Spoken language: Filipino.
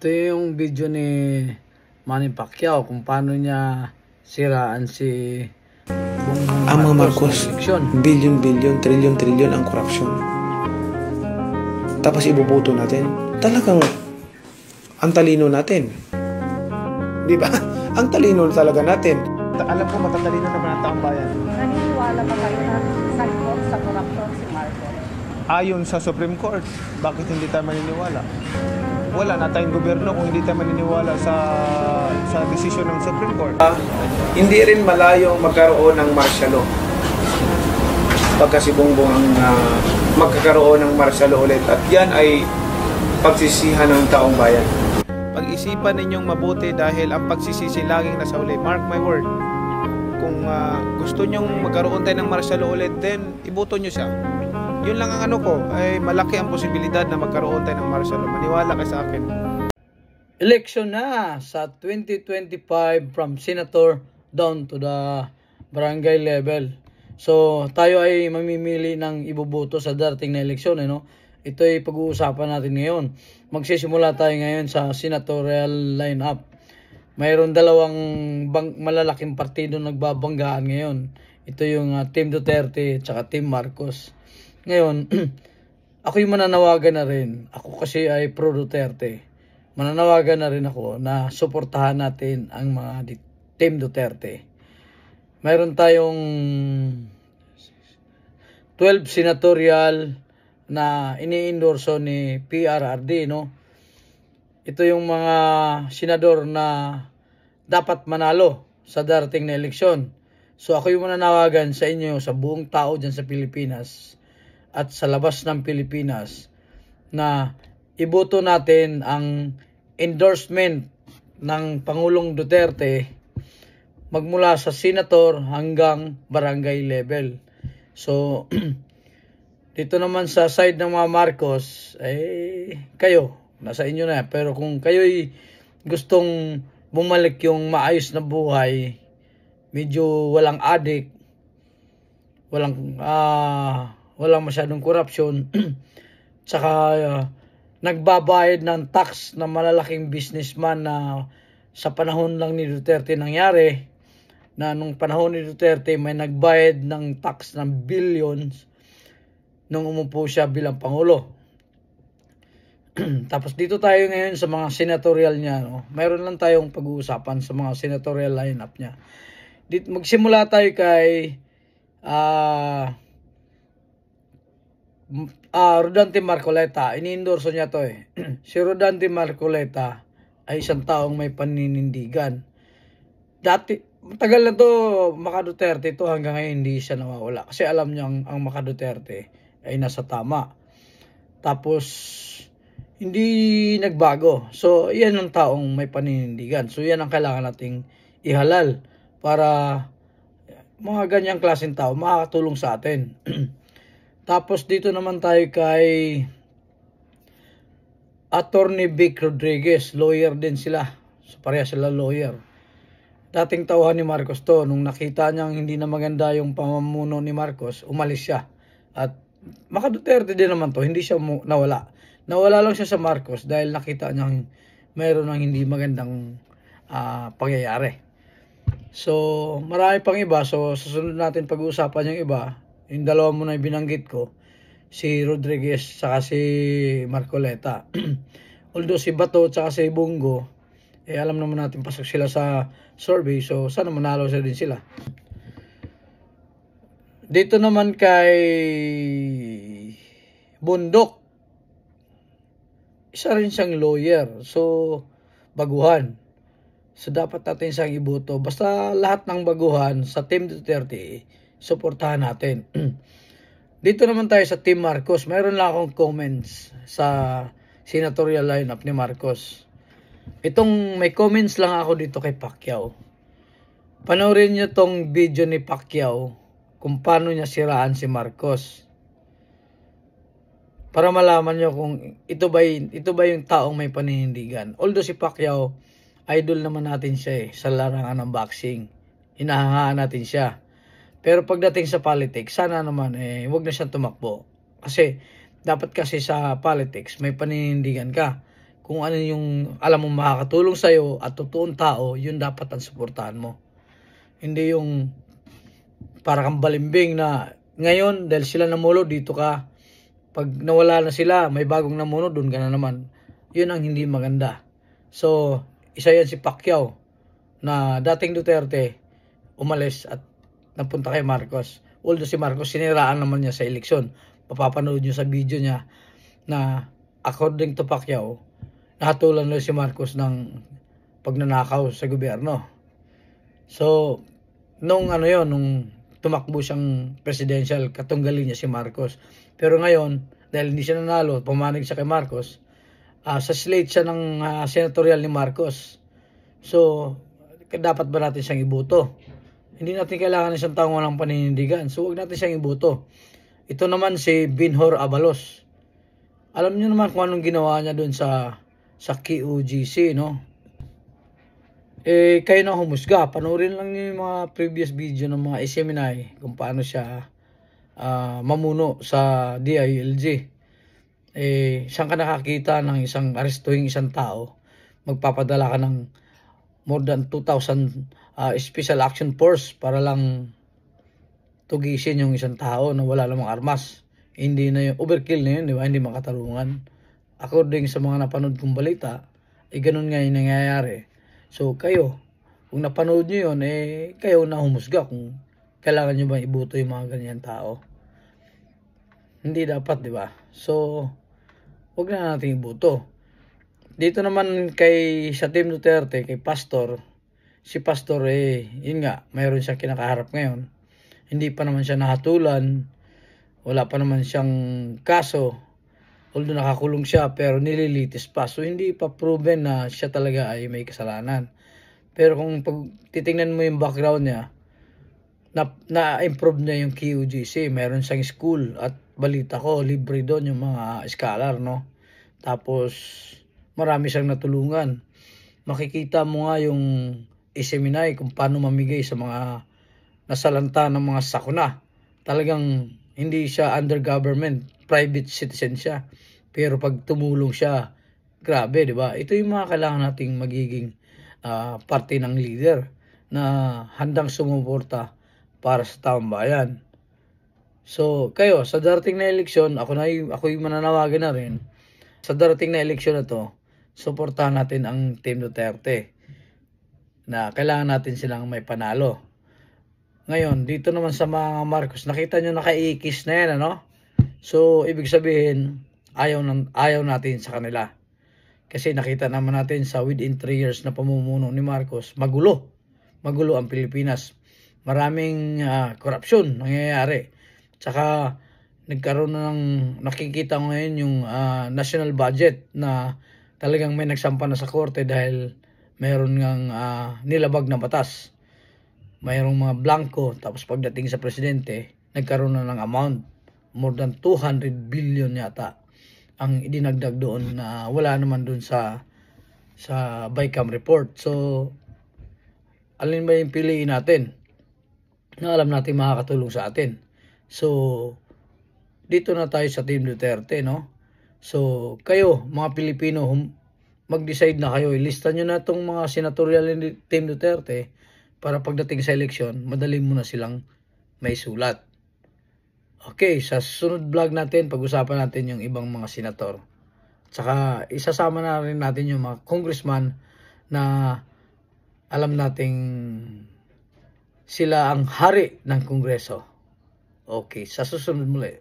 Ito yung video ni Manny Pacquiao kung paano niya siraan si ang mga Marcos. Billion, trillion ang korupsyon. Tapos ibubuto natin. Talagang ang talino natin. Di ba? Ang talino talaga natin. Alam ko matatalino naman ang taong bayan. Naniniwala ba kayo na sangkot sa korupsyon si Marcos? Ayon sa Supreme Court, bakit hindi tayo maniniwala? Wala na tayong gobyerno kung hindi tayo maniniwala sa desisyon ng Supreme Court. Hindi rin malayong magkaroon ng martial law. Pagka si Bongbong ang magkakaroon ng martial law ulit. At yan ay pagsisihan ng taong bayan. Pag-isipan ninyong mabuti dahil ang pagsisisi laging nasa uli. Mark my word. Kung gusto nyong magkaroon tayo ng martial law ulit, then iboto nyo siya. Yun lang ang ano ko, ay malaki ang posibilidad na magkaroon tayo ng martial law. Maniwala kayo sa akin. Election na sa 2025 from senator down to the barangay level. So tayo ay mamimili ng iboboto sa darating na eleksyon. Ito ay pag-uusapan natin ngayon. Magsisimula tayo ngayon sa senatorial lineup. Mayroon dalawang malalaking partido nagbabanggaan ngayon. Ito yung Team Duterte at Team Marcos. Ngayon, ako yung mananawagan na rin. Ako kasi ay pro Duterte. Mananawagan na rin ako na suportahan natin ang mga Team Duterte. Mayroon tayong 12 senatorial na ini-endorso ni PRRD, no? Ito yung mga senador na dapat manalo sa darating na eleksyon. So ako yung mananawagan sa inyo, sa buong tao dyan sa Pilipinas at sa labas ng Pilipinas, na iboto natin ang endorsement ng Pangulong Duterte magmula sa senator hanggang barangay level. So dito naman sa side ng mga Marcos, kayo, nasa inyo na. Pero kung kayo'y gustong bumalik yung maayos na buhay, medyo walang adik, walang masyadong korupsyon, tsaka nagbabayad ng tax na malalaking businessman na sa panahon lang ni Duterte nangyari, na nung panahon ni Duterte may nagbayad ng tax ng billions nung umupo siya bilang Pangulo. Tapos dito tayo ngayon sa mga senatorial niya. Mayroon lang tayong pag-uusapan sa mga senatorial lineup niya. Dito, magsimula tayo kay Rodante Marcoleta. Ini-endorso niya to Si Rodante Marcoleta ay isang taong may paninindigan. Matagal na to Maka Duterte to, hanggang ngayon hindi siya nawawala. Kasi alam niya ang Maka Duterte ay nasa tama. Tapos hindi nagbago. So yan ang taong may paninindigan. So yan ang kailangan nating ihalal para mga ganyang klaseng tao makakatulong sa atin. Tapos dito naman tayo kay Attorney Vic Rodriguez. Lawyer din sila. So pareha sila lawyer. Dating tauhan ni Marcos to. Nung nakita niyang hindi na maganda yung pamumuno ni Marcos, umalis siya. At Maka Duterte din naman to. Hindi siya nawala. Nawala lang siya sa Marcos dahil nakita niyang mayroon ng hindi magandang pangyayari. So marami pang iba. So susunod natin pag-uusapan yung iba. Yung dalawa mo na binanggit ko, si Rodriguez saka si Marcoleta. Although si Bato saka si Bongo, alam naman natin pasok sila sa survey. So sana manalo sila din sila. Dito naman kay Bundok, isa rin siyang lawyer. So baguhan. So dapat natin siyang iboto. Basta lahat ng baguhan sa Team Duterte, suportahan natin. Dito naman tayo sa Team Marcos. Mayroon lang akong comments sa senatorial lineup ni Marcos. May comments lang ako dito kay Pacquiao. Panoorin niyo tong video ni Pacquiao kung paano niya siraan si Marcos. Para malaman niyo kung ito ba yung taong may paninindigan. Although si Pacquiao, idol naman natin siya sa larangan ng boxing. Hinahangaan natin siya. Pero pagdating sa politics, sana naman huwag na siyang tumakbo. Kasi dapat kasi sa politics may paninindigan ka. kung ano yung alam mo makakatulong sa'yo at totoong tao, yun dapat ang suportahan mo. Hindi yung para kang balimbing na ngayon dahil sila namulo dito ka, pag nawala na sila may bagong namuno doon ka na naman. Yun ang hindi maganda. So isa yan si Pacquiao na dating Duterte umalis at napunta kay Marcos. Although si Marcos siniraan naman niya sa eleksyon. Papapanood nyo sa video niya na according to Pacquiao nahatulan na si Marcos ng pagnanakaw sa gobyerno. So nung tumakbo siyang presidential, katunggalin niya si Marcos. Pero ngayon, dahil hindi siya nanalo, pumanig siya kay Marcos, sa slate siya ng senatorial ni Marcos. So, dapat ba natin siyang iboto? Hindi natin kailangan isang taong walang paninindigan. So, huwag natin siyang iboto. Ito naman si Binhor Abalos. Alam niyo naman kung anong ginawa niya doon sa QGC, no? Kayo na humusga. Panoorin lang niyo yung mga previous video ng mga SMNI kung paano siya mamuno sa DILG. Saan ka nakakita ng arestuhin isang tao, magpapadala ka ng more than 2,000 Special Action Force para lang tugisin yung isang tao na wala namang armas. Hindi na yung overkill na yun, di ba? Hindi makatarungan. According sa mga napanood kong balita, ganun nga yung nangyayari. So kayo, kung napanood nyo yun, kayo na humusga kung kailangan nyo ba iboto yung mga ganyan tao. Hindi dapat, di ba? So, huwag na natin iboto. Dito naman sa Team Duterte, kay Pastor, si Pastor yun nga, mayroon siyang kinakaharap ngayon. Hindi pa naman siya nahatulan, wala pa naman siyang kaso, although nakakulong siya pero nililitis pa. So hindi pa proven na siya talaga ay may kasalanan. Pero kung titingnan mo yung background niya, na-improve niya yung QGC. Meron siyang school at balita ko, libre doon yung mga scholar, no? Tapos marami siyang natulungan. Makikita mo nga yung SMNI kung paano mamigay sa mga nasalanta ng mga sakuna. Talagang hindi siya under government, private citizen siya. Pero pag tumulong siya, grabe, di ba? Ito yung mga kailangan nating magiging parte ng leader na handang sumuporta para sa taong bayan. So, kayo, sa darating na eleksyon, ako'y mananawagan na rin. Sa darating na eleksyon na to, suportahan natin ang Team Duterte na kailangan natin silang may panalo. Ngayon, dito naman sa mga Marcos, nakita nyo nakaiikis na yan, ano? So, ibig sabihin, ayaw natin sa kanila. Kasi nakita naman natin sa within 3 years na pamumuno ni Marcos, magulo ang Pilipinas. Maraming korupsyon nangyayari. Tsaka nagkaroon nakikita ko ngayon yung national budget na talagang may nagsampa na sa korte dahil mayroon ngang nilabag na batas. Mayroong mga blanco, tapos pagdating sa presidente, nagkaroon na ng amount, more than 200 billion yata ang idinagdag doon na wala naman doon sa BICAM report. So, alin ba yung piliin natin na alam natin makakatulong sa atin? So, dito na tayo sa Team Duterte, no? So, kayo, mga Pilipino, mag-decide na kayo. Ilista nyo na itong mga senatorial ni Team Duterte para pagdating sa eleksyon, madali mo na silang may sulat. Okay, sa susunod vlog natin, pag-usapan natin yung ibang mga senator. Tsaka, isasama na rin natin yung mga congressman na alam nating sila ang hari ng Kongreso. Okay, sa susunod muli.